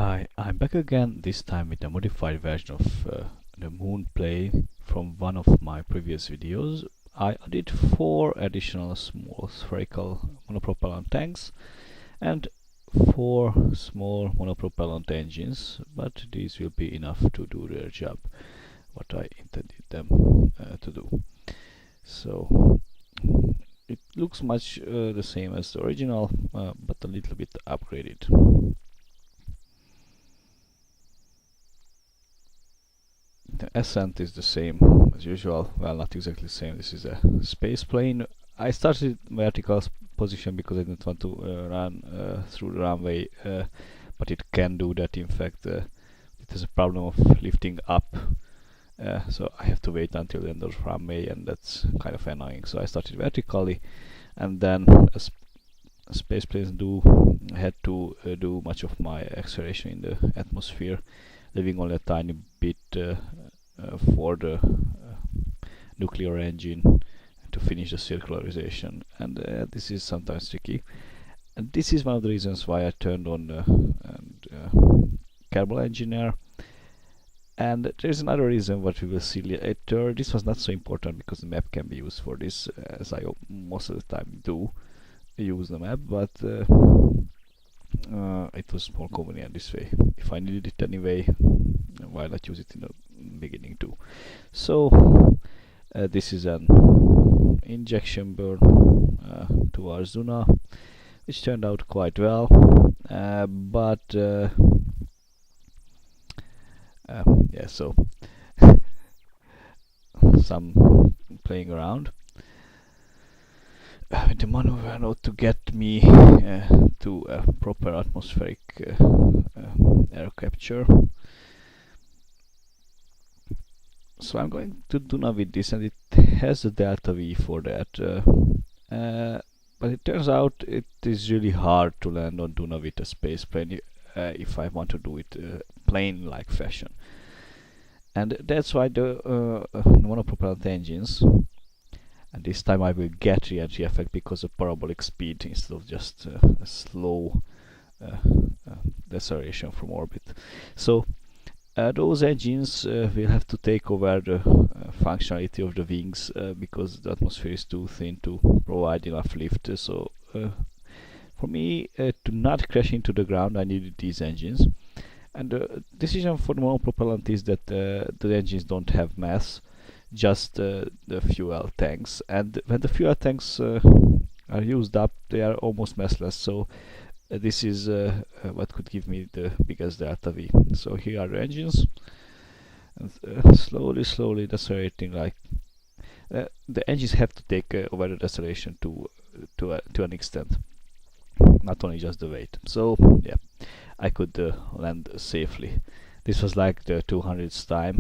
Hi, I'm back again, this time with a modified version of the moon plane from one of my previous videos. I added 4 additional small spherical monopropellant tanks and 4 small monopropellant engines, but these will be enough to do their job, what I intended them to do. So it looks much the same as the original, but a little bit upgraded. The ascent is the same as usual. Well, not exactly the same. This is a space plane. I started vertical position because I didn't want to run through the runway, but it can do that. In fact, it has a problem of lifting up, so I have to wait until the end of the runway, and that's kind of annoying. So I started vertically, and then as space planes do, I had to do much of my acceleration in the atmosphere, leaving only a tiny bit for the nuclear engine to finish the circularization, and this is sometimes tricky, and this is one of the reasons why I turned on the Kerbal engineer. And there's another reason what we will see later. This was not so important because the map can be used for this, as I most of the time do use the map, but it was more convenient this way. If I needed it anyway, why not use it in the beginning too? So this is an injection burn towards Duna, which turned out quite well, but yeah, so some playing around with the maneuver node to get me to a proper atmospheric air capture. So I'm going to Duna with this, and it has a delta V for that, but it turns out it is really hard to land on Duna with a space plane if I want to do it plane-like fashion, and that's why the monopropellant engines, and this time I will get re-entry effect because of parabolic speed instead of just a slow deceleration from orbit. So those engines will have to take over the functionality of the wings because the atmosphere is too thin to provide enough lift. So for me to not crash into the ground, I needed these engines. And the decision for the monopropellant is that the engines don't have mass, just the fuel tanks. And when the fuel tanks are used up, they are almost massless. So this is what could give me the biggest delta V. So here are the engines, and slowly decelerating. Like the engines have to take over the deceleration to an extent, not only just the weight. So yeah, I could land safely. This was like the 200th time.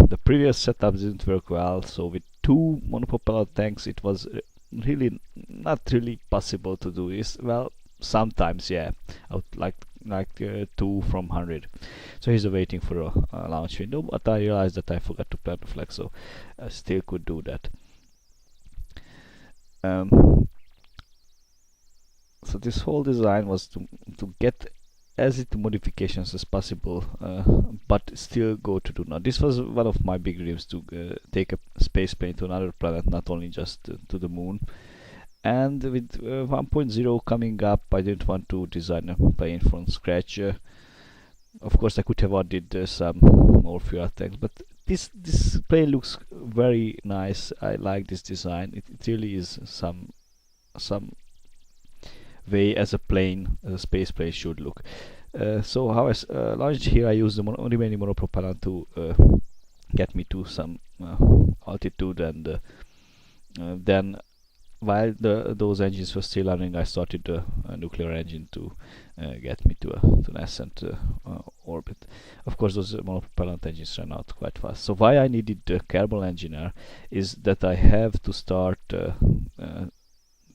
The previous setup didn't work well, so with 2 monopropellant tanks it was really not really possible to do this. Well, sometimes yeah, I would like 2 from 100. So he's waiting for a launch window, but I realized that I forgot to plant the flag, so I still could do that. So this whole design was to get as little modifications as possible, but still go to Duna. This was one of my big dreams, to take a space plane to another planet, not only just to the moon. And with 1.0 coming up, I didn't want to design a plane from scratch. Of course, I could have added some more fuel tanks, but this plane looks very nice. I like this design. It really is some way as a plane, as a space plane should look. So how I launched here, I used the remaining monopropellant to get me to some altitude, and then while those engines were still running, I started the nuclear engine to get me to an ascent orbit. Of course, those monopropellant engines ran out quite fast. So why I needed the Kerbal engineer is that I have to start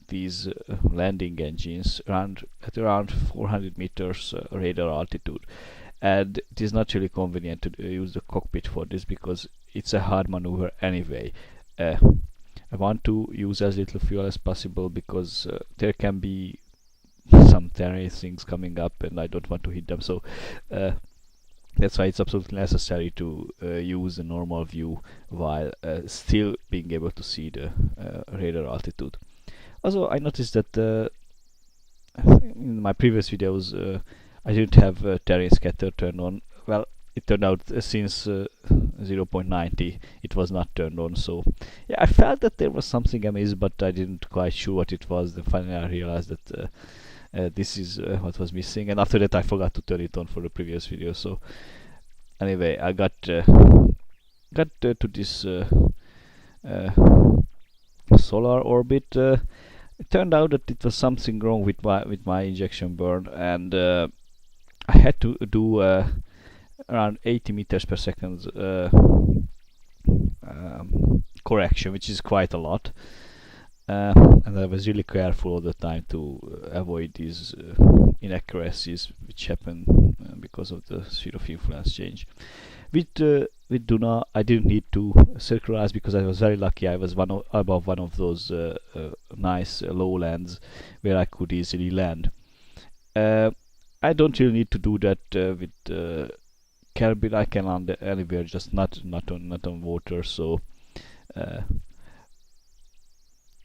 these landing engines at around 400 meters radar altitude, and it is not really convenient to use the cockpit for this because it's a hard maneuver anyway. I want to use as little fuel as possible because there can be some terrain things coming up, and I don't want to hit them. So that's why it's absolutely necessary to use a normal view while still being able to see the radar altitude. Also, I noticed that in my previous videos I didn't have terrain scatter turned on. Well, it turned out since 0.90 it was not turned on, so yeah, I felt that there was something amiss, but I didn't quite sure what it was. Then finally I realized that this is what was missing, and after that I forgot to turn it on for the previous video. So anyway, I got to this uh, solar orbit. It turned out that it was something wrong with my injection burn, and I had to do around 80 meters per second correction, which is quite a lot. And I was really careful all the time to avoid these inaccuracies which happen because of the sphere of influence change. With Duna, I didn't need to circularize because I was very lucky. I was above one of those nice lowlands where I could easily land. I don't really need to do that with Caribbean. I can land anywhere, just not on water. So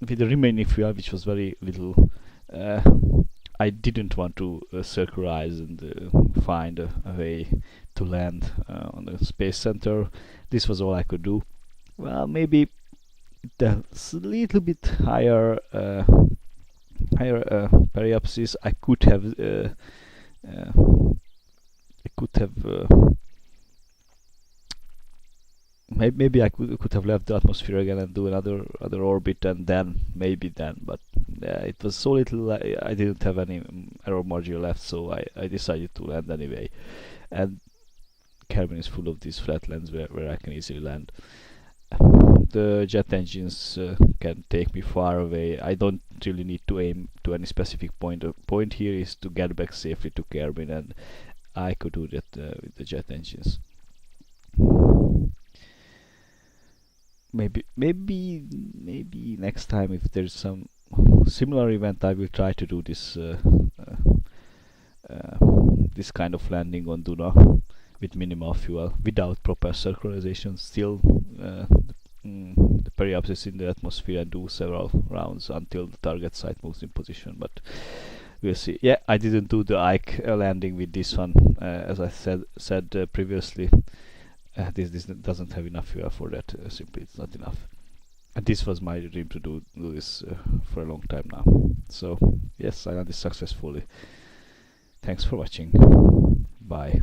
with the remaining fuel, which was very little, I didn't want to circularize and find a way to land on the space center. This was all I could do. Well, maybe that's a little bit higher periapsis. I could have maybe I could have left the atmosphere again and do another orbit, and then but it was so little. I didn't have any error margin left, so I decided to land anyway. And Caribbean is full of these flatlands where I can easily land. The jet engines can take me far away. I don't really need to aim to any specific point. The point here is to get back safely to Caribbean, and I could do that with the jet engines. Maybe next time, if there's some similar event, I will try to do this this kind of landing on Duna with minimal fuel, without proper circularization. Still, the periapsis in the atmosphere, and do several rounds until the target site moves in position. But we'll see. Yeah, I didn't do the Ike landing with this one, as I said previously. This doesn't have enough fuel for that. Simply, it's not enough. And this was my dream to do this for a long time now. So yes, I landed successfully. Thanks for watching. Bye.